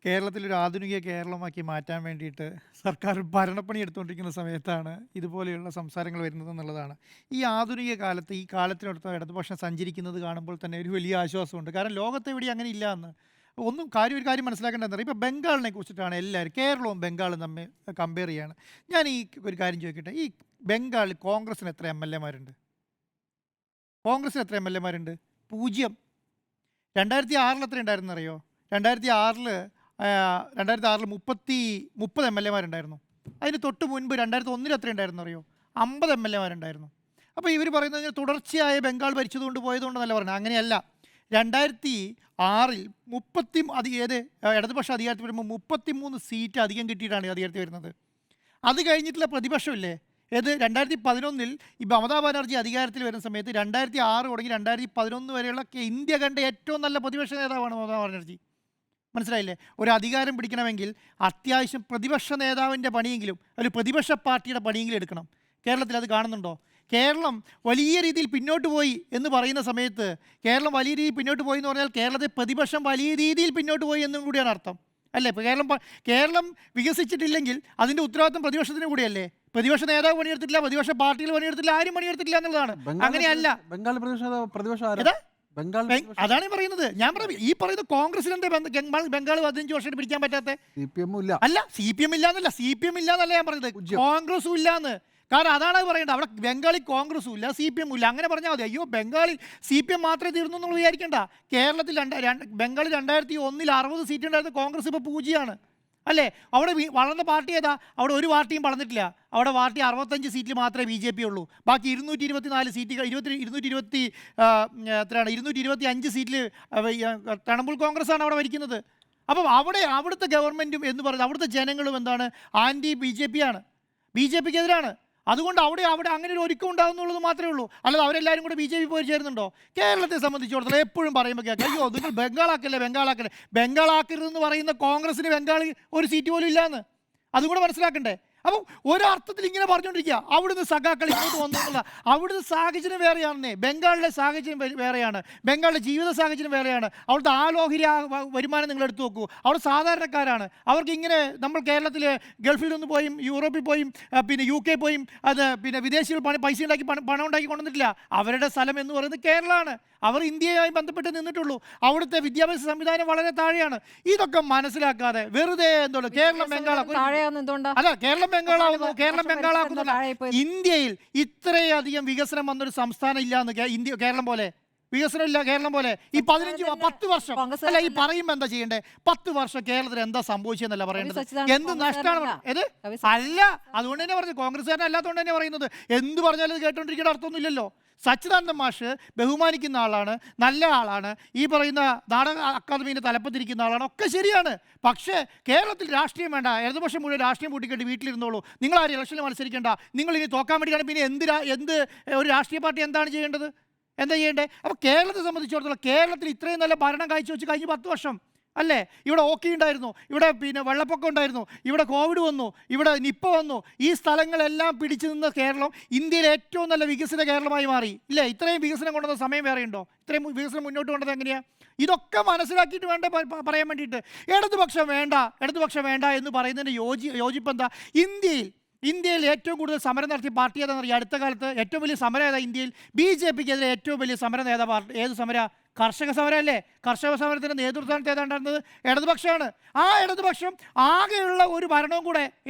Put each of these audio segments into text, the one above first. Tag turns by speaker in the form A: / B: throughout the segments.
A: കേരളത്തിലൊരു ആധുനിക കേരളമാക്കി മാറ്റാൻ വേണ്ടിയിട്ട് സർക്കാർ ഭരണപ്പണി എടുത്തുകൊണ്ടിരിക്കുന്ന സമയത്താണ് ഇതുപോലെയുള്ള സംസാരങ്ങൾ വരുന്നത് എന്നുള്ളതാണ്. ഈ ആധുനിക കാലത്ത് ഈ കാലത്തിനടുത്ത ഇടതുപക്ഷം സഞ്ചരിക്കുന്നത് കാണുമ്പോൾ തന്നെ ഒരു വലിയ ആശ്വാസമുണ്ട്. കാരണം ലോകത്തെവിടെയും അങ്ങനെ ഇല്ല എന്ന്. ഒരു കാര്യം മനസ്സിലാക്കേണ്ടതെന്ന് പറയുമ്പോൾ ഇപ്പോൾ ബംഗാളിനെ കുറിച്ചിട്ടാണ് എല്ലാവരും കേരളവും ബംഗാളും തമ്മിൽ കമ്പയർ ചെയ്യാണ്. ഞാൻ ഒരു കാര്യം ചോദിക്കട്ടെ, ഈ ബംഗാളിൽ കോൺഗ്രസിന് എത്ര എം എൽ എമാരുണ്ട്? കോൺഗ്രസിന് എത്ര എം എൽ എമാരുണ്ട്? 0. 2006 എത്ര ഉണ്ടായിരുന്നു അറിയോ? 2006 2006 30 എം എൽ എമാരുണ്ടായിരുന്നു. അതിന് തൊട്ട് മുൻപ് 2001 എത്ര ഉണ്ടായിരുന്നു അറിയോ? 50 എം എൽ എമാരുണ്ടായിരുന്നു. അപ്പോൾ ഇവർ പറയുന്നത് തുടർച്ചയായ ബംഗാൾ ഭരിച്ചതുകൊണ്ട് പോയതുകൊണ്ടെന്നല്ല പറഞ്ഞത്. അങ്ങനെയല്ല. 2006 ഇടതുപക്ഷം അധികാരത്തിൽ വരുമ്പോൾ 33 സീറ്റ് അധികം കിട്ടിയിട്ടാണ് അധികാരത്തിൽ വരുന്നത്. അത് കഴിഞ്ഞിട്ടുള്ള പ്രതിപക്ഷമില്ലേ, 2011 ഈ മമതാ ബാനർജി അധികാരത്തിൽ വരുന്ന സമയത്ത് 2006 തുടങ്ങി 2011 വരെയുള്ള ഇന്ത്യ കണ്ട ഏറ്റവും നല്ല പ്രതിപക്ഷ നേതാവാണ് മമതാ ബാനർജി. മനസ്സിലായില്ലേ? ഒരു അധികാരം പിടിക്കണമെങ്കിൽ അത്യാവശ്യം പ്രതിപക്ഷ നേതാവിൻ്റെ പണിയെങ്കിലും ഒരു പ്രതിപക്ഷ പാർട്ടിയുടെ പണിയെങ്കിലും എടുക്കണം. കേരളത്തിൽ അത് കാണുന്നുണ്ടോ? കേരളം വലിയ രീതിയിൽ പിന്നോട്ട് പോയി എന്ന് പറയുന്ന സമയത്ത് കേരളം വലിയ രീതിയിൽ പിന്നോട്ട് പോയി എന്ന് പറഞ്ഞാൽ കേരളത്തിൽ പ്രതിപക്ഷം വലിയ രീതിയിൽ പിന്നോട്ട് പോയി എന്നും കൂടിയാണ് അർത്ഥം അല്ലേ? ഇപ്പോൾ കേരളം വികസിച്ചിട്ടില്ലെങ്കിൽ അതിൻ്റെ ഉത്തരവാദിത്വം പ്രതിപക്ഷത്തിന് കൂടിയല്ലേ? പ്രതിപക്ഷ നേതാവ് പണിയെടുത്തിട്ടില്ല, പ്രതിപക്ഷ പാർട്ടികൾ പണിയെടുത്തില്ല, ആരും പണിയെടുത്തില്ല എന്നുള്ളതാണ്. അങ്ങനെയല്ല. അതാണ് പറയുന്നത്. ഞാൻ ഈ പറയുന്നത് കോൺഗ്രസിനെന്താ ബംഗാൾ 15 വർഷമായിട്ട് പിടിക്കാൻ പറ്റാത്ത? അല്ല, CPM ഇല്ലാന്നല്ല, CPM ഇല്ലാന്നല്ല ഞാൻ പറഞ്ഞത്, കോൺഗ്രസും ഇല്ലാന്ന്. കാരണം അതാണ് പറയേണ്ടത്. അവിടെ ബംഗാളിൽ കോൺഗ്രസും ഇല്ല, CPM ഇല്ല. അങ്ങനെ പറഞ്ഞാൽ മതി. അയ്യോ, ബംഗാളിൽ CPM മാത്രമേ തീർന്നു എന്നുള്ള വിചാരിക്കേണ്ട. കേരളത്തിൽ ബംഗാളിൽ 2001 60 സീറ്റ് ഉണ്ടായിരുന്ന കോൺഗ്രസ് ഇപ്പോൾ 0 അല്ലേ? അവിടെ വളർന്ന പാർട്ടി ഏതാ? അവിടെ ഒരു പാർട്ടിയും വളർന്നിട്ടില്ല. അവിടെ പാർട്ടി 65 സീറ്റിൽ മാത്രമേ BJP ഉള്ളൂ. ബാക്കി 224 സീറ്റുകൾ 225 സീറ്റിൽ തൃണമൂൽ കോൺഗ്രസ് ആണ് അവിടെ ഭരിക്കുന്നത്. അപ്പം അവിടുത്തെ ഗവൺമെൻറ്റും എന്ന് പറയുന്നത് അവിടുത്തെ ജനങ്ങളും എന്താണ്? BJP ആണ്, BJPക്ക് എതിരാണ്. അതുകൊണ്ട് അവിടെ അങ്ങനെ ഒരു ഒരുക്കം ഉണ്ടാകുന്നുള്ളത് മാത്രമേ ഉള്ളൂ. അല്ലാതെ അവരെല്ലാവരും കൂടെ BJP പോയി ചേരുന്നുണ്ടോ? കേരളത്തെ സംബന്ധിച്ചിടത്തോളം എപ്പോഴും പറയുമ്പോൾ കേൾക്കാം, അയ്യോ നിങ്ങൾ ബംഗാളാക്കരുതെന്ന് പറയുന്ന കോൺഗ്രസിന് ബംഗാളിൽ ഒരു സീറ്റ് പോലും ഇല്ലയെന്ന്. അതും കൂടെ മനസ്സിലാക്കണ്ടേ? അപ്പം ഒരർത്ഥത്തിൽ ഇങ്ങനെ പറഞ്ഞുകൊണ്ടിരിക്കുക അവിടുന്ന് സഖാക്കൾ ഇങ്ങോട്ട് വന്നിട്ടുള്ള അവിടുത്തെ സാഹചര്യം വേറെയാണെന്നേ. ബംഗാളിലെ സാഹചര്യം വേറെയാണ്, ബംഗാളിലെ ജീവിത സാഹചര്യം വേറെയാണ്. അവിടുത്തെ ആലോഹിര വരുമാനം നിങ്ങൾ എടുത്തു നോക്കൂ. അവിടെ സാധാരണക്കാരാണ്. അവർക്ക് ഇങ്ങനെ നമ്മൾ കേരളത്തിൽ ഗൾഫിൽ നിന്ന് പോയും യൂറോപ്പിൽ പോയും പിന്നെ UK പോയും പിന്നെ വിദേശികൾ പൈസ ഉണ്ടാക്കി പണം ഉണ്ടാക്കി കൊണ്ടുവന്നിട്ടില്ല. അവരുടെ സ്ഥലം എന്ന് പറയുന്നത് കേരളമാണ്. അവർ ഇന്ത്യയുമായി ബന്ധപ്പെട്ട് നിന്നിട്ടുള്ളൂ. അവിടുത്തെ വിദ്യാഭ്യാസ സംവിധാനം വളരെ താഴെയാണ്. ഇതൊക്കെ മനസ്സിലാക്കാതെ വെറുതെ എന്തോ കേരളം ബംഗാളാക്കുന്നു. ഇന്ത്യയിൽ ഇത്രയധികം വികസനം വന്നൊരു സംസ്ഥാനം ഇല്ലാന്ന് കേരളം പോലെ വികസനം ഇല്ല. കേരളം പോലെ ഈ 10 വർഷം അല്ല, ഈ പറയുമ്പോൾ എന്താ ചെയ്യണ്ടേ? 10 വർഷം കേരളത്തിൽ എന്താ സംഭവിച്ചെന്നല്ല പറയേണ്ടത്. എന്ത് നഷ്ടമാണ് ഇത്? അല്ല, അതുകൊണ്ട് തന്നെ പറഞ്ഞു, കോൺഗ്രസ്സുകാരൻ അല്ലാത്തതുകൊണ്ട് തന്നെ പറയുന്നത്. എന്ത് പറഞ്ഞാലും ഇത് കേട്ടോണ്ടിരിക്കേണ്ട അർത്ഥമൊന്നുമില്ലല്ലോ. സച്ചിദാനന്ദ മാഷ് ബഹുമാനിക്കുന്ന ആളാണ്, നല്ല ആളാണ്, ഈ പറയുന്ന നാടക അക്കാദമീൻ്റെ തലപ്പത്തിരിക്കുന്ന ആളാണ്, ഒക്കെ ശരിയാണ്. പക്ഷേ കേരളത്തിൽ രാഷ്ട്രീയം വേണ്ട, ഇടതുപക്ഷം മുഴുവൻ രാഷ്ട്രീയം പൂട്ടിക്കേണ്ടി വീട്ടിലിരുന്നോളൂ. നിങ്ങൾ ആരും ഇലക്ഷനിൽ മത്സരിക്കേണ്ട. നിങ്ങൾ ഇനി തോക്കാൻ വേണ്ടിയാണ് പിന്നെ എന്ത് ഒരു രാഷ്ട്രീയ പാർട്ടി എന്താണ് ചെയ്യേണ്ടത്? എന്താ ചെയ്യേണ്ടത്? അപ്പോൾ കേരളത്തെ സംബന്ധിച്ചിടത്തോളം കേരളത്തിൽ ഇത്രയും നല്ല ഭരണം കാഴ്ചവെച്ച് കഴിഞ്ഞ് 10 വർഷം അല്ലേ? ഇവിടെ ഓക്കി ഉണ്ടായിരുന്നു, ഇവിടെ പിന്നെ വെള്ളപ്പൊക്കം ഉണ്ടായിരുന്നു, ഇവിടെ കോവിഡ് വന്നു, ഇവിടെ നിപ്പ വന്നു. ഈ സ്ഥലങ്ങളെല്ലാം പിടിച്ചു നിന്ന കേരളം ഇന്ത്യയിലെ ഏറ്റവും നല്ല വികസിത കേരളമായി മാറി ഇല്ലേ? ഇത്രയും വികസനം കൊണ്ടുവന്ന സമയം വേറെയുണ്ടോ? ഇത്രയും വികസനം മുന്നോട്ട് കൊണ്ടത് എങ്ങനെയാണ്? ഇതൊക്കെ മനസ്സിലാക്കിയിട്ട് വേണ്ട പറയാൻ വേണ്ടിയിട്ട്. ഇടതുപക്ഷം വേണ്ട എന്ന് പറയുന്നതിൻ്റെ യോജിപ്പ് എന്താ? ഇന്ത്യയിൽ ഏറ്റവും കൂടുതൽ സമരം നടത്തിയ പാർട്ടി ഏതാണെന്നറിയാം? അടുത്ത കാലത്ത് ഏറ്റവും വലിയ സമരം ഏതാ ഇന്ത്യയിൽ? BJPക്കെതിരെ ഏറ്റവും വലിയ സമരം പാർട്ടി ഏത് സമരം? കർഷക സമരമല്ലേ? കർഷക സമരത്തിൻ്റെ നേതൃത്വം ഏതാണ്ടായിരുന്നത് ഇടതുപക്ഷമാണ്. ആ ഇടതുപക്ഷം ആകെയുള്ള ഒരു ഭരണവും കൂടെ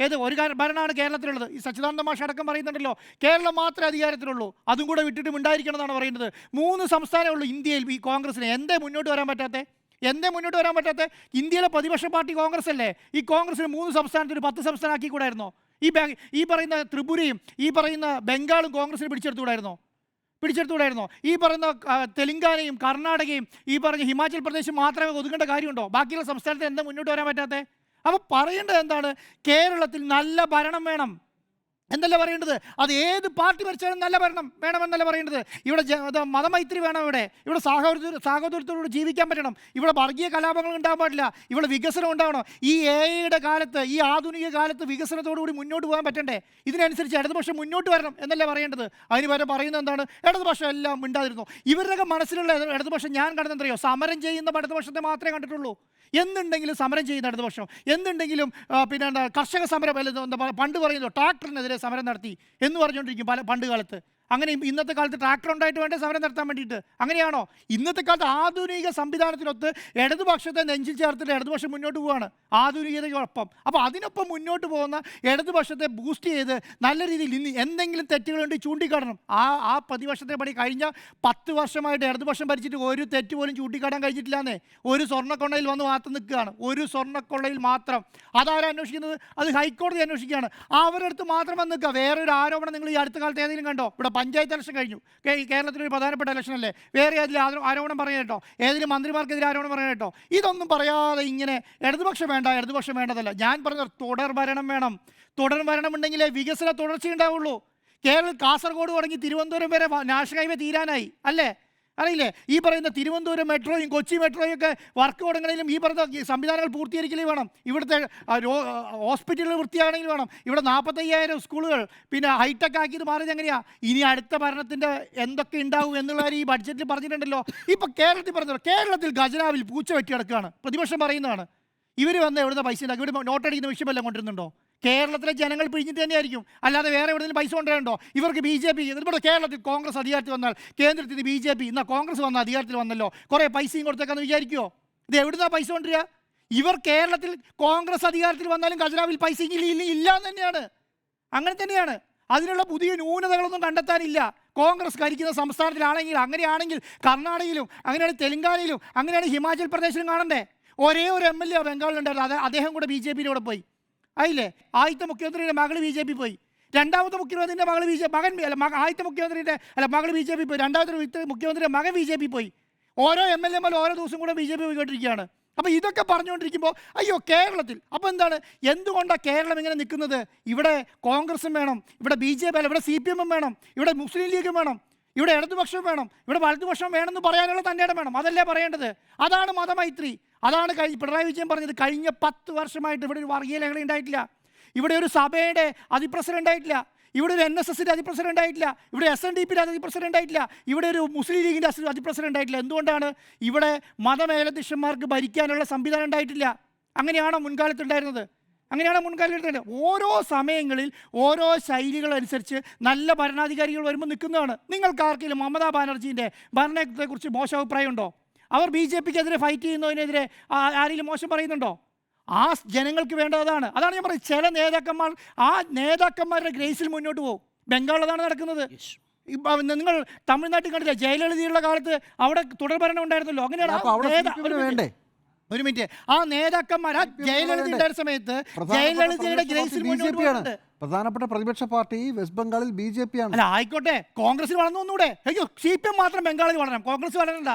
A: ഒരു ഭരണമാണ് കേരളത്തിലുള്ളത്. ഈ സച്ചിദാനന്ദ മാഷ് അടക്കം പറയുന്നുണ്ടല്ലോ, കേരളം മാത്രമേ അധികാരത്തിലുള്ളൂ, അതും കൂടെ വിട്ടിട്ട് ഉണ്ടായിരിക്കണം എന്നാണ് പറയുന്നത്. 3 സംസ്ഥാനമേ ഉള്ളൂ ഇന്ത്യയിൽ ഈ കോൺഗ്രസിന്. എന്തേ മുന്നോട്ട് വരാൻ പറ്റാത്തത്? ഇന്ത്യയിലെ പ്രതിപക്ഷ പാർട്ടി കോൺഗ്രസ് അല്ലേ? ഈ കോൺഗ്രസിന് 3 സംസ്ഥാനത്തിന് 10 സംസ്ഥാനം ആക്കി കൂടായിരുന്നോ? ഈ പറയുന്ന ത്രിപുരയും ഈ പറയുന്ന ബംഗാളും കോൺഗ്രസിന് പിടിച്ചെടുത്തുകൂടായിരുന്നോ? ഈ പറയുന്ന തെലങ്കാനയും കർണാടകയും ഈ പറഞ്ഞ ഹിമാചൽ പ്രദേശും മാത്രമേ ഒതുക്കേണ്ട കാര്യമുണ്ടോ? ബാക്കിയുള്ള സംസ്ഥാനത്ത് എന്താ മുന്നോട്ട് വരാൻ പറ്റാത്തത്? അപ്പോൾ പറയേണ്ടത് എന്താണ്? കേരളത്തിൽ നല്ല ഭരണം വേണം. എന്തല്ല പറയേണ്ടത്? അത് ഏത് പാർട്ടി ഭരിച്ചാലും നല്ല ഭരണം വേണമെന്നല്ല പറയേണ്ടത്. ഇവിടെ മതമൈത്രി വേണം, ഇവിടെ സാഹോദര്യത്തോട് ജീവിക്കാൻ പറ്റണം, ഇവിടെ വർഗീയ കലാപങ്ങൾ ഉണ്ടാകാൻ പാടില്ല, ഇവിടെ വികസനം ഉണ്ടാവണം. ഈ AI കാലത്ത്, ഈ ആധുനിക കാലത്ത് വികസനത്തോടുകൂടി മുന്നോട്ട് പോകാൻ പറ്റണ്ടേ? ഇതിനനുസരിച്ച് ഇടതുപക്ഷം മുന്നോട്ട് വരണം എന്നല്ല പറയേണ്ടത്. അതിന് പകരം പറയുന്നത് എന്താണ്? ഇടതുപക്ഷം എല്ലാം മിണ്ടാതിരുന്നു. ഇവരുടെയൊക്കെ മനസ്സിലുള്ള ഇടതുപക്ഷം ഞാൻ കണ്ടെന്നറിയോ? സമരം ചെയ്യുന്ന ഇടതുപക്ഷത്തെ മാത്രമേ കണ്ടിട്ടുള്ളൂ. എന്തുണ്ടെങ്കിലും സമരം ചെയ്യുന്ന ഇടതുപക്ഷം, എന്തുണ്ടെങ്കിലും പിന്നെ എന്താ കർഷക സമരം, എന്താ പണ്ട് പറയുന്നു ട്രാക്ടറിനെതിരെ സമരം നടത്തി എന്ന് പറഞ്ഞുകൊണ്ടിരിക്കും പണ്ട് കാലത്ത്. അങ്ങനെ ഇന്നത്തെ കാലത്ത് ട്രാക്ടർ ഉണ്ടായിട്ട് വേണ്ടേ സമരം നടത്താൻ വേണ്ടിയിട്ട്? അങ്ങനെയാണോ? ഇന്നത്തെ കാലത്ത് ആധുനിക സംവിധാനത്തിനൊത്ത് ഇടതുപക്ഷത്തെ നെഞ്ചിൽ ചേർത്തിട്ട് ഇടതുപക്ഷം മുന്നോട്ട് പോവുകയാണ് ആധുനികതയോടൊപ്പം. അപ്പോൾ അതിനൊപ്പം മുന്നോട്ട് പോകുന്ന ഇടതുപക്ഷത്തെ ബൂസ്റ്റ് ചെയ്ത് നല്ല രീതിയിൽ ഇന്ന് എന്തെങ്കിലും തെറ്റുകളുണ്ടെങ്കിൽ ചൂണ്ടിക്കാട്ടണം. ആ പ്രതിപക്ഷത്തെ പടി കഴിഞ്ഞ 10 വർഷമായിട്ട് ഇടതുപക്ഷം ഭരിച്ചിട്ട് ഒരു തെറ്റ് പോലും ചൂണ്ടിക്കാട്ടാൻ കഴിഞ്ഞിട്ടില്ലാന്നേ. ഒരു സ്വർണ്ണക്കൊള്ളയിൽ വന്ന് മാറ്റി നിൽക്കുകയാണ്, ഒരു സ്വർണ്ണക്കൊള്ളയിൽ മാത്രം. അതാരും അന്വേഷിക്കുന്നത്? അത് ഹൈക്കോടതി അന്വേഷിക്കുകയാണ്. അവരുടെ അടുത്ത് മാത്രം വന്ന് നിൽക്കുക. വേറൊരു ആരോപണം നിങ്ങൾ ഈ അടുത്ത കാലത്ത് ഏതെങ്കിലും കണ്ടോ? ഇവിടെ പഞ്ചായത്ത് ഇലക്ഷൻ കഴിഞ്ഞു, കേരളത്തിലൊരു പ്രധാനപ്പെട്ട ഇലക്ഷൻ അല്ലേ, വേറെ ഏതിൽ ആരോപണം പറയാൻ കേട്ടോ? ഏതിലും മന്ത്രിമാർക്കെതിരെ ആരോപണം പറയാൻ കേട്ടോ? ഇതൊന്നും പറയാതെ ഇങ്ങനെ ഇടതുപക്ഷം വേണ്ട, ഇടതുപക്ഷം വേണ്ടതല്ല. ഞാൻ പറഞ്ഞത് തുടർ ഭരണം വേണം. തുടർ ഭരണം ഉണ്ടെങ്കിലേ വികസന തുടർച്ചയുണ്ടാവുള്ളൂ. കാസർഗോഡ് തുടങ്ങി തിരുവനന്തപുരം വരെ നാഷണൽ ഹൈവേ തീരാനായി അല്ലേ? അറിയില്ലേ? ഈ പറയുന്ന തിരുവനന്തപുരം മെട്രോയും കൊച്ചി മെട്രോയും ഒക്കെ വർക്ക് തുടങ്ങണമെങ്കിലും ഈ പറയുന്ന സംവിധാനങ്ങൾ പൂർത്തീകരിക്കലേ വേണം. ഇവിടുത്തെ ഹോസ്പിറ്റലുകൾ വൃത്തിയാണെങ്കിൽ വേണം. ഇവിടെ 45,000 സ്കൂളുകൾ പിന്നെ ഹൈടെക് ആക്കിയത് മാറിയത് എങ്ങനെയാണ്? ഇനി അടുത്ത ഭരണത്തിൻ്റെ എന്തൊക്കെ ഉണ്ടാവും എന്നുള്ള ഈ ബഡ്ജറ്റിൽ പറഞ്ഞിട്ടുണ്ടല്ലോ. ഇപ്പം കേരളത്തിൽ പറഞ്ഞല്ലോ, കേരളത്തിൽ ഖജനാവിൽ പൂച്ച വെട്ടി കിടക്കുകയാണ്. പ്രതിപക്ഷം പറയുന്നതാണ്. ഇവർ വന്ന് എവിടുന്ന പൈസ ഉണ്ടാക്കി? ഇവിടെ നോട്ടടിക്കുന്ന വിഷയമെല്ലാം കൊണ്ടിരുന്നുണ്ടോ? കേരളത്തിലെ ജനങ്ങൾ പിഴിഞ്ഞിട്ട് തന്നെയായിരിക്കും, അല്ലാതെ വേറെ എവിടെയെങ്കിലും പൈസ കൊണ്ടുവരണ്ടോ? ഇവർക്ക് BJP, ഇവിടെ കേരളത്തിൽ കോൺഗ്രസ് അധികാരത്തിൽ വന്നാൽ കേന്ദ്രത്തിൽ BJP, എന്നാൽ കോൺഗ്രസ് വന്ന അധികാരത്തിൽ വന്നല്ലോ, കുറേ പൈസയും കൊടുത്തേക്കാന്ന് വിചാരിക്കുമോ? ഇത് എവിടുന്നാ പൈസ കൊണ്ടുവരിക? ഇവർ കേരളത്തിൽ കോൺഗ്രസ് അധികാരത്തിൽ വന്നാലും ഖജനാവിൽ പൈസ ഇല്ല എന്ന് തന്നെയാണ്. അങ്ങനെ തന്നെയാണ്. അതിനുള്ള പുതിയ ന്യൂനതകളൊന്നും കണ്ടെത്താനില്ല. കോൺഗ്രസ് ഭരിക്കുന്ന സംസ്ഥാനത്തിലാണെങ്കിൽ, അങ്ങനെയാണെങ്കിൽ കർണാടകയിലും, അങ്ങനെയാണ് തെലങ്കാനയിലും, അങ്ങനെയാണ് ഹിമാചൽ പ്രദേശിലും കാണണ്ടേ? ഒരേ ഒരു MLA ബംഗാളിലുണ്ടായിരുന്നു, അദ്ദേഹം കൂടെ BJPയിലൂടെ പോയി. ആയില്ലേ? ആദ്യത്തെ മുഖ്യമന്ത്രിയുടെ മകൾ BJP പോയി, രണ്ടാമത്തെ മുഖ്യമന്ത്രിയുടെ മകൾ ആദ്യത്തെ മുഖ്യമന്ത്രിയുടെ മകൾ BJP പോയി, രണ്ടാമത്തെ മുഖ്യമന്ത്രിയുടെ മകൻ BJP പോയി. ഓരോ MLA ഓരോ ദിവസം കൂടെ BJP പോയിക്കൊണ്ടിരിക്കുകയാണ്. അപ്പോൾ ഇതൊക്കെ പറഞ്ഞുകൊണ്ടിരിക്കുമ്പോൾ അയ്യോ കേരളത്തിൽ അപ്പോൾ എന്താണ്? എന്തുകൊണ്ടാണ് കേരളം ഇങ്ങനെ നിൽക്കുന്നത്? ഇവിടെ കോൺഗ്രസും വേണം, ഇവിടെ BJP അല്ല, ഇവിടെ CPM വേണം, ഇവിടെ മുസ്ലിം ലീഗും വേണം, ഇവിടെ ഇടതുപക്ഷം വേണം, ഇവിടെ വലതുപക്ഷം വേണമെന്ന് പറയാനുള്ള തൻ്റെ ഇടം വേണം. അതല്ലേ പറയേണ്ടത്? അതാണ് മതമൈത്രി. അതാണ് പിണറായി വിജയൻ പറഞ്ഞത്. കഴിഞ്ഞ 10 വർഷമായിട്ട് ഇവിടെ ഒരു വർഗീയ ലഹള ഉണ്ടായിട്ടില്ല, ഇവിടെ ഒരു സഭയുടെ അതിപ്രസരം ഉണ്ടായിട്ടില്ല, ഇവിടെ ഒരു NSSൻ്റെ അതിപ്രസരം ഉണ്ടായിട്ടില്ല, ഇവിടെ SNDPയുടെ അതിപ്രസരം ഉണ്ടായിട്ടില്ല, ഇവിടെ ഒരു മുസ്ലിം ലീഗിൻ്റെ അതിപ്രസരം ഉണ്ടായിട്ടില്ല. എന്തുകൊണ്ടാണ്? ഇവിടെ മതമേലധ്യക്ഷന്മാർക്ക് ഭരിക്കാനുള്ള സംവിധാനം ഉണ്ടായിട്ടില്ല. അങ്ങനെയാണോ മുൻകാലത്തുണ്ടായിരുന്നത്? അങ്ങനെയാണ് മുൻകാലത്തുണ്ടായിരുന്നത്. ഓരോ സമയങ്ങളിൽ ഓരോ ശൈലികളനുസരിച്ച് നല്ല ഭരണാധികാരികൾ വരുമ്പോൾ നിൽക്കുന്നതാണ്. നിങ്ങൾക്ക് ആർക്കെങ്കിലും മമതാ ബാനർജീൻ്റെ ഭരണത്തെക്കുറിച്ച് മോശം അഭിപ്രായമുണ്ടോ? അവർ BJPക്കെതിരെ ഫൈറ്റ് ചെയ്യുന്നതിനെതിരെ ആരെങ്കിലും മോശം പറയുന്നുണ്ടോ? ആ ജനങ്ങൾക്ക് വേണ്ടതാണ്. അതാണ് ഞാൻ പറയുന്നത്. ചില നേതാക്കന്മാർ ആ നേതാക്കന്മാരുടെ ഗ്രേസിൽ മുന്നോട്ട് പോകും. ബംഗാളിൽ അതാണ് നടക്കുന്നത്. നിങ്ങൾ തമിഴ്നാട്ടിൽ കണ്ടില്ല, ജയലളിതയുള്ള കാലത്ത് അവിടെ തുടർഭരണം ഉണ്ടായിരുന്നല്ലോ. അങ്ങനെയാണ്. ഒരു മിനിറ്റ്, ആ നേതാക്കന്മാർ ആ ജയലളിത ഉണ്ടായിരുന്ന സമയത്ത് ജയലളിതയുടെ ഗ്രേസിൽ മുന്നോട്ട് പോകുന്നുണ്ട്.
B: പ്രധാനപ്പെട്ട പ്രതിപക്ഷ പാർട്ടി വെസ്റ്റ് ബംഗാളിൽ BJP ആണ്.
A: അല്ല ആയിക്കോട്ടെ, കോൺഗ്രസിൽ വളർന്നു ഒന്നുകൂടെ. അയ്യോ CPM മാത്രം ബംഗാളിൽ വളരണം, കോൺഗ്രസ് വളരണ്ട.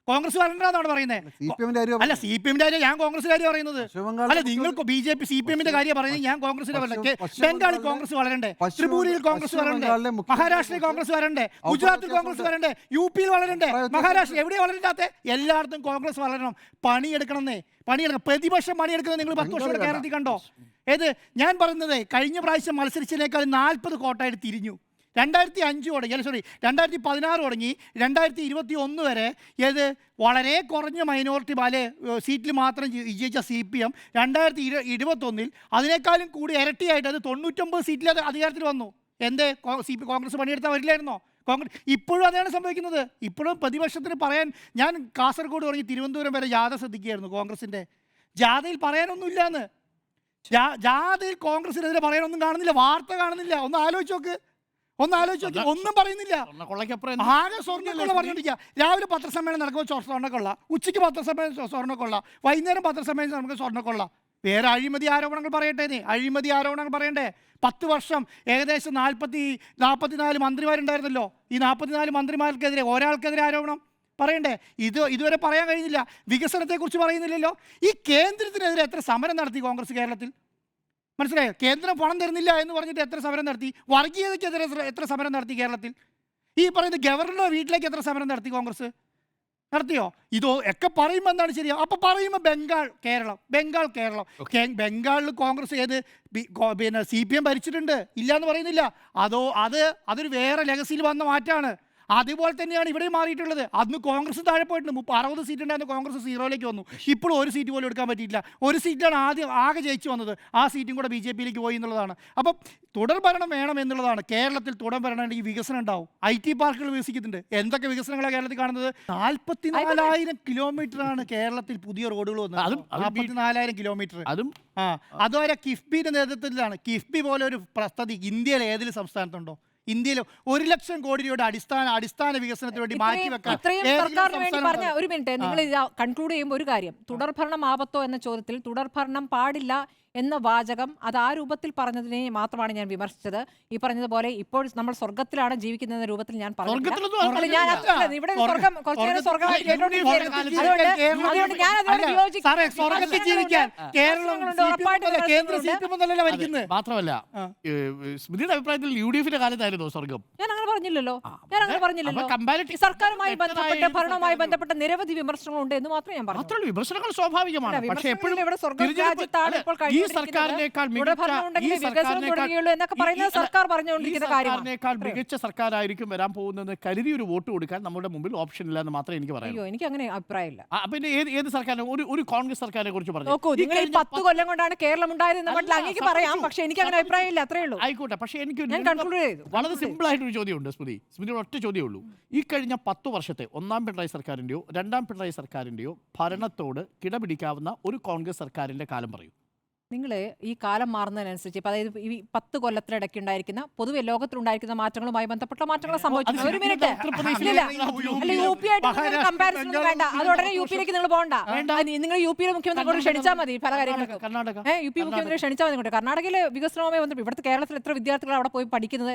A: കോൺഗ്രസ് വളരണ്ടെന്നാണ് പറയുന്നത്. അല്ല CPMന്റെ കാര്യം, ഞാൻ കോൺഗ്രസിന്റെ കാര്യം പറയുന്നത്. അല്ല നിങ്ങൾക്ക് BJP CPMന്റെ കാര്യം പറയുന്നത്, ഞാൻ കോൺഗ്രസിന്റെ പറയുന്നത്. ബംഗാളിൽ കോൺഗ്രസ് വളരണ്ടേ, ത്രിപുരയിൽ കോൺഗ്രസ് വളരണ്ടേ, മഹാരാഷ്ട്രയിൽ കോൺഗ്രസ് വരണ്ടേ, ഗുജറാത്തിൽ കോൺഗ്രസ് വരണ്ടേ, UPയിൽ വളരണ്ടേ, മഹാരാഷ്ട്ര എവിടെ വളരണ്ടാത്ത? എല്ലായിടത്തും കോൺഗ്രസ് വളരണം. പണിയെടുക്കണമെന്നേ, പണിയെടുക്കണം. പ്രതിപക്ഷം പണിയെടുക്കുന്നത് നിങ്ങൾ 10 വർഷം കേരളത്തിൽ കണ്ടോ? ഏത് ഞാൻ പറയുന്നത്, കഴിഞ്ഞ പ്രാവശ്യം മത്സരിച്ചതിനേക്കാൾ 40 കോട്ടായിട്ട് തിരിഞ്ഞു. 2005 തുടങ്ങി, 2016 തുടങ്ങി 2021 വരെ ഏത് വളരെ കുറഞ്ഞ മൈനോറിറ്റി സീറ്റിൽ മാത്രം വിജയിച്ച CPM 2021 അതിനേക്കാളും കൂടി ഇരട്ടിയായിട്ട് അത് 99 സീറ്റിൽ അത് അധികാരത്തിൽ വന്നു. എന്തേ? കോൺഗ്രസ് പണിയെടുത്താൽ വരില്ലായിരുന്നോ? ഇപ്പോഴും അതാണ് സംഭവിക്കുന്നത്. ഇപ്പോഴും പ്രതിപക്ഷത്തിന് പറയാൻ, ഞാൻ കാസർഗോഡ് തുടങ്ങി തിരുവനന്തപുരം വരെ ജാഥ ശ്രദ്ധിക്കുകയായിരുന്നു. കോൺഗ്രസിൻ്റെ ജാഥയിൽ പറയാനൊന്നുമില്ലാന്ന്. ജാഥയിൽ കോൺഗ്രസിനെതിരെ പറയാനൊന്നും കാണുന്നില്ല, വാർത്ത കാണുന്നില്ല. ഒന്ന് ആലോചിച്ച് നോക്ക്, ഒന്നും പറയുന്നില്ല. ആകെ സ്വർണ്ണക്കൊള്ള പറഞ്ഞോണ്ടിരിക്കുക. രാവിലെ പത്രസമ്മേളനം നടക്കുമ്പോൾ സ്വർണ്ണക്കൊള്ള, ഉച്ചയ്ക്ക് പത്രസമ്മേളനം സ്വർണ്ണക്കൊള്ള, വൈകുന്നേരം പത്രസമ്മേളനം നമുക്ക് സ്വർണ്ണക്കൊള്ള. വേറെ അഴിമതി ആരോപണങ്ങൾ പറയട്ടെ, അഴിമതി ആരോപണങ്ങൾ പറയണ്ടേ? 10 വർഷം ഏകദേശം 44 മന്ത്രിമാരുണ്ടായിരുന്നല്ലോ. ഈ 44 മന്ത്രിമാർക്കെതിരെ ഒരാൾക്കെതിരെ ആരോപണം പറയണ്ടേ? ഇതുവരെ പറയാൻ കഴിഞ്ഞില്ല. വികസനത്തെക്കുറിച്ച് പറയുന്നില്ലല്ലോ. ഈ കേന്ദ്രത്തിനെതിരെ എത്ര സമരം നടത്തി കോൺഗ്രസ് കേരളത്തിൽ? മനസ്സിലായോ? കേന്ദ്രം പണം തരുന്നില്ല എന്ന് പറഞ്ഞിട്ട് എത്ര സമരം നടത്തി? വർഗീയതയ്ക്ക് എത്ര സമരം നടത്തി കേരളത്തിൽ? ഈ പറയുന്ന ഗവർണറുടെ വീട്ടിലേക്ക് എത്ര സമരം നടത്തി കോൺഗ്രസ്? നടത്തിയോ? ഇതോ ഒക്കെ പറയുമ്പോൾ എന്താണ് ശരിയോ? അപ്പോൾ പറയുമ്പോൾ ബംഗാൾ കേരളം ബംഗാളിൽ കോൺഗ്രസ് പിന്നെ CPM ഭരിച്ചിട്ടുണ്ട്, ഇല്ല എന്ന് പറയുന്നില്ല. അതൊരു വേറെ ലെഗസിയിൽ വന്ന മാറ്റമാണ്. അതുപോലെ തന്നെയാണ് ഇവിടെ മാറിയിട്ടുള്ളത്. അന്ന് കോൺഗ്രസ് താഴെ പോയിട്ടുണ്ട്. 60 സീറ്റ് ഉണ്ടായിരുന്ന കോൺഗ്രസ് 0ലേക്ക് വന്നു. ഇപ്പോൾ ഒരു സീറ്റ് പോലും എടുക്കാൻ പറ്റിയില്ല. ഒരു സീറ്റാണ് ആകെ ജയിച്ചു വന്നത്. ആ സീറ്റും കൂടെ BJPയിലേക്ക് പോയി എന്നുള്ളതാണ്. അപ്പം തുടർ ഭരണം വേണം എന്നുള്ളതാണ്. കേരളത്തിൽ തുടർ ഭരണം ഉണ്ടെങ്കിൽ വികസനം ഉണ്ടാവും. IT പാർക്കുകൾ വികസിക്കുന്നുണ്ട്. എന്തൊക്കെ വികസനങ്ങളാണ് കേരളത്തിൽ കാണുന്നത്? 44,000 കിലോമീറ്ററാണ് കേരളത്തിൽ പുതിയ റോഡുകൾ വന്നത്. 44,000 കിലോമീറ്റർ. അതുവരെ കിഫ്ബിയുടെ നേതൃത്വത്തിലാണ്. കിഫ്ബി പോലെ ഒരു പദ്ധതി ഇന്ത്യയിൽ ഏതെങ്കിലും സംസ്ഥാനത്തുണ്ടോ? ഇന്ത്യയിൽ 1 ലക്ഷം കോടി രൂപയുടെ അടിസ്ഥാന വികസനത്തിന് വേണ്ടി മാറ്റിവെക്കാൻ
C: സർക്കാരിന് വേണ്ടി പറഞ്ഞ ഒരു മിനിറ്റ് നിങ്ങൾ കൺക്ലൂഡ് ചെയ്യുമ്പോൾ ഒരു കാര്യം, തുടർഭരണം ആപത്തോ എന്ന ചോദ്യത്തിൽ തുടർഭരണം പാടില്ല എന്ന വാചകം അത് ആ രൂപത്തിൽ പറഞ്ഞതിനെ മാത്രമാണ് ഞാൻ വിമർശിച്ചത്. ഈ പറഞ്ഞതുപോലെ ഇപ്പോൾ നമ്മൾ സ്വർഗത്തിലാണ് ജീവിക്കുന്ന രൂപത്തിൽ ഞാൻ പറഞ്ഞില്ല. ഇവിടെ സ്വർഗം കുറച്ചു സ്വർഗമായിട്ട് കേട്ടോണ്ടിരിക്കുകയായിരുന്നു. അതുകൊണ്ട് ഞാൻ അതിനോട്
D: മാത്രമല്ല സ്മൃതിയുടെ അഭിപ്രായത്തിൽ UDFന്റെ കാലത്തായിരുന്നു സ്വർഗം.
C: ഞാൻ അങ്ങനെ പറഞ്ഞില്ലല്ലോ. സർക്കാരുമായി ബന്ധപ്പെട്ട ഭരണവുമായി ബന്ധപ്പെട്ട നിരവധി വിമർശനങ്ങളുണ്ട് എന്ന് മാത്രമേ ഞാൻ പറഞ്ഞു.
D: വിമർശനങ്ങൾ സ്വാഭാവികമാണ്. പക്ഷേ എപ്പോഴും
C: ഇവിടെ സ്വർഗം രാജ്യത്താണ് ഇപ്പോൾ സർക്കാരിനേക്കാൾ
D: മികച്ച സർക്കാരായിരിക്കും വരാൻ പോകുന്നത് കരുതി ഒരു വോട്ട് കൊടുക്കാൻ നമ്മുടെ മുമ്പിൽ ഓപ്ഷൻ ഇല്ല എന്ന് മാത്രമേ എനിക്ക് പറയാം.
C: എനിക്ക് അങ്ങനെ അഭിപ്രായമില്ല.
D: പിന്നെ ഏത് സർക്കാരിനെ ഒരു കോൺഗ്രസ് സർക്കാരിനെ കുറിച്ച് പറഞ്ഞു.
C: 10 കൊല്ലം കൊണ്ടാണ് കേരളം ഉണ്ടായതെന്ന് അങ്ങേക്ക് പറയാം, പക്ഷേ എനിക്ക് അങ്ങനെ അഭിപ്രായമില്ല. അത്രേ ഉള്ളൂ.
D: ആയിക്കോട്ടെ. പക്ഷേ എനിക്ക് വളരെ
C: സിമ്പിൾ
D: സിമ്പിൾ ആയിട്ടൊരു ചോദ്യമുണ്ട് സ്മൃതിയുടെ ഒറ്റ ചോദ്യമേ ഉള്ളൂ. ഈ കഴിഞ്ഞ 10 വർഷത്തെ ഒന്നാം പിണറായി സർക്കാരിന്റെയോ രണ്ടാം പിണറായി സർക്കാരിന്റെയോ ഭരണത്തോട് കിടപിടിക്കാവുന്ന ഒരു കോൺഗ്രസ് സർക്കാരിന്റെ കാലം പറയൂ.
C: നിങ്ങൾ ഈ കാലം മാറുന്നതിനനുസരിച്ച് അതായത് ഈ 10 കൊല്ലത്തിനിടയ്ക്ക് ഉണ്ടായിരിക്കുന്ന പൊതുവെ ലോകത്തിലുണ്ടായിരിക്കുന്ന മാറ്റങ്ങളുമായി ബന്ധപ്പെട്ട മാറ്റങ്ങൾ സംഭവിച്ചു. ഒരു മിനിറ്റ്, UP ആയിട്ട് കമ്പാരിസൺ വേണ്ട. അത് ഉടനെ UPയിലേക്ക് നിങ്ങൾ പോകണ്ട. നിങ്ങൾ UPയിലെ മുഖ്യമന്ത്രി ക്ഷണിച്ചാൽ മതി പല കാര്യങ്ങൾക്കും. UP മുഖ്യമന്ത്രി ക്ഷണിച്ചാൽ മതി. കൊണ്ട് കർണാടകയിലെ വികസനവുമായി ബന്ധപ്പെട്ട് ഇവിടുത്തെ കേരളത്തിൽ എത്ര വിദ്യാർത്ഥികൾ അവിടെ പോയി പഠിക്കുന്നത്,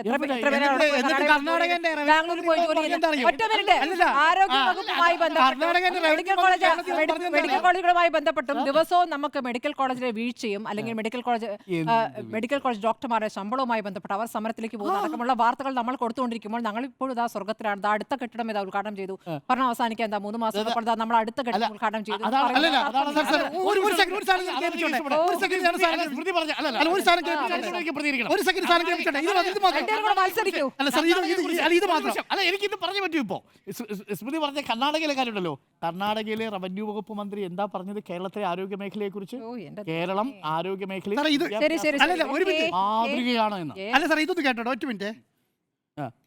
C: ബാംഗ്ലൂരിൽ പോയി ജോലി ചെയ്യുന്നത്. ഒറ്റ മിനിറ്റ്, ആരോഗ്യ വകുപ്പുമായി ബന്ധപ്പെട്ട് മെഡിക്കൽ കോളേജുകളുമായി ബന്ധപ്പെട്ടും ദിവസവും നമുക്ക് മെഡിക്കൽ കോളേജിലെ വീഴ്ചയും അല്ലെങ്കിൽ മെഡിക്കൽ കോളേജ് ഡോക്ടർമാരുടെ ശമ്പളവുമായി ബന്ധപ്പെട്ട് അവർ സമരത്തിലേക്ക് പോകുന്ന അടക്കമുള്ള വാർത്തകൾ നമ്മൾ കൊടുത്തുകൊണ്ടിരിക്കുമ്പോൾ ഞങ്ങൾ ഇപ്പോഴും ഇതാ സ്വർഗത്തിലാണ്. അടുത്ത കെട്ടിടം ഇതാ ഉദ്ഘാടനം ചെയ്തു. ഭരണം അവസാനിക്കാൻ 3 മാസം നമ്മൾ അടുത്ത കെട്ടിടം ഉദ്ഘാടനം ചെയ്തു.
D: എനിക്കിത് പറഞ്ഞു പറ്റൂ. ഇപ്പോ സ്മൃതി പറഞ്ഞ കർണാടകയിലെ കാര്യമുണ്ടല്ലോ. കർണാടകയിലെ റവന്യൂ വകുപ്പ് മന്ത്രി എന്താ പറഞ്ഞത് കേരളത്തിലെ ആരോഗ്യ മേഖലയെ കുറിച്ച്? കേരളം ആരോഗ്യ മേഖലയിൽ മാതൃകയാണ് എന്ന്.
A: അല്ല സാർ, ഇതൊന്ന് കേട്ടോ. ഒറ്റ മിനിറ്റ്.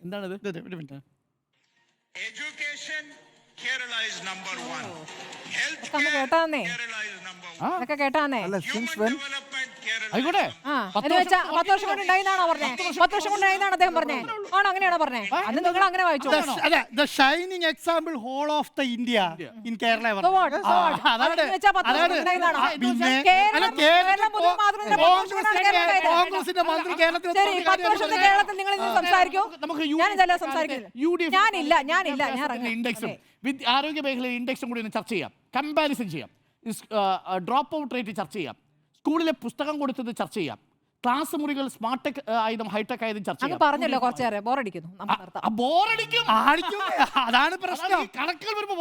D: എന്താണിത്?
E: Education, Kerala is number 1.
C: കേട്ടാന്നേ അതൊക്കെ കേട്ടാന്നേ.
D: ആയിക്കോട്ടെ.
C: 10 വർഷം കൊണ്ട് ഉണ്ടായിന്നാണോ പറഞ്ഞേ? 10 വർഷം കൊണ്ട് ഉണ്ടായിന്നാണ് അദ്ദേഹം പറഞ്ഞേ? ആണോ? അങ്ങനെയാണോ പറഞ്ഞേ? അന്ന് നിങ്ങൾ അങ്ങനെ വായിച്ചു.
A: The shining example whole of the India in Kerala. കോൺഗ്രസിന്റെ മന്ത്രി കേരളത്തിൽ
C: സംസാരിക്കൂ. ഞാനിതല്ല സംസാരിക്കുന്നത്. ഞാനില്ല.
D: ഇൻഡെക്സും ആരോഗ്യ മേഖലയിലെ ഇൻഡെക്സും കൂടി ചർച്ച ചെയ്യാം, കമ്പാരിസൺ ചെയ്യാം, ഡ്രോപ്പ് ഔട്ട് റേറ്റ് ചർച്ച ചെയ്യാം, സ്കൂളിലെ പുസ്തകം കൊടുത്തത് ചർച്ച ചെയ്യാം, ക്ലാസ് മുറികൾ സ്മാർട്ട് ടെക് ആയതും ഹൈടെക് ആയതും ചർച്ച ചെയ്യാം.
C: പറഞ്ഞല്ലോ കുറച്ചേറെ ബോറടിക്കുന്നു.
A: അതാണ് പ്രശ്നം.
D: കണക്കുകൾ വരുമ്പോൾ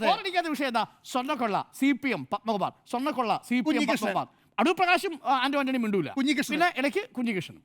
D: ബോറടിക്കാത്ത വിഷയം എന്താ? സ്വർണ്ണക്കൊള്ള CPM പത്മകുമാർ, സ്വർണ്ണക്കൊള്ള CPM പത്മകുമാർ, അടൂർ പ്രകാശും ആന്റോ ആന്റണി മിണ്ടൂല, പിന്നെ ഇടയ്ക്ക് കുഞ്ഞികൃഷ്ണൻ.